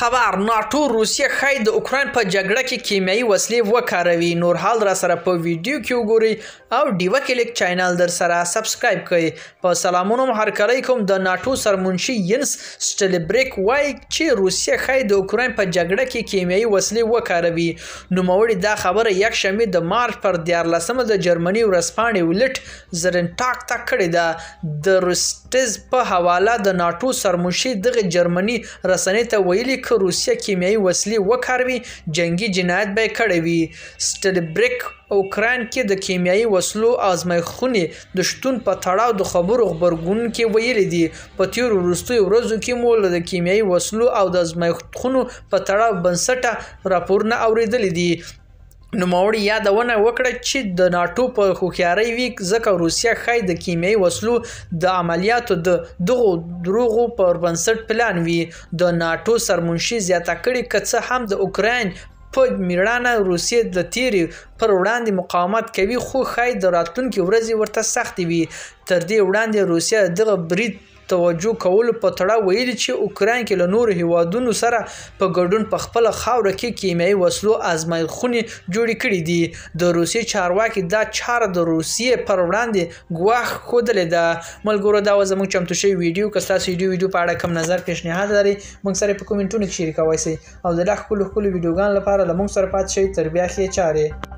خبر ناتو روسیه ښایي د اوکراین په جګړه کې کیمیاوي وسلې وکاروي. نور حال را سره په ویډیو کې وګورئ او ډیوه کلیک چینل در سره سبسکرایب کړئ. په سلامونو هرکلی کوم. د ناتو سرمنشي ینس سټلبریک وایي چې روسیه ښایي د اوکراین په جګړه کې کیمیاوي وسلې وکاروي. نوموړي دا خبره یکشنبه د مارچ پر 14 د جرمني ورځپاڼې ولټ زرنټاک ته کړې ده. د روسټز په حواله د ناتو سرمنشي دغه جرمني رسنۍ ته ویلي که روسیه کیمیاوي وسلې وکاروي جنگي جنایت به یې کړی وي. سټلبریک اوکراین کې د کیمیاوي وسلو ازمایښتونې د شتون په تړاو د خبرو خبرګون کې ویلي دي. په تیرو وروستیو ورځو کې مو د کیمیاوي وسلو او د ازمایښتونو په تړاو بنسټه راپورونه اوریدلي دي. نوموړي یادونه وکړه چې د ناتو په هوښیارۍ وي ځکه روسیه ښایي د کیمیاوي وسلو د عملیاتو د دغو دروغو پر بنسټ پلان وي. د ناتو سرمنشي زیاته کړې که څه هم د اوکراین په میړانه روسیه د تیرې پر وړاندې مقاومت کوي خو ښایي د راتلونکي ورځې ورته سختې وي. تر دې وړاندې روسیه دغه برید توجه کولو په تړاو ویلي چې اوکراین کې له نورو هیوادونو سره په ګډون په خپله خاوره کې کیمیاوي وسلو ازمایښتخونې جوړې کړي دي. د روسیې چارواکي دا چاره د روسیې پر وړاندې ګواښ ښودلې ده. ملګرو دا زموږ چمتو شوی ویډیو که ستاسو ویډیو په اړه کوم نظر پیشنهاد لرئ موږ سره په کومنټونو کې شریکولی شئ او د لا ښکلو ویډیوګانو لپاره له موږ سره پاتې شئ. تر بیا ښې چارې.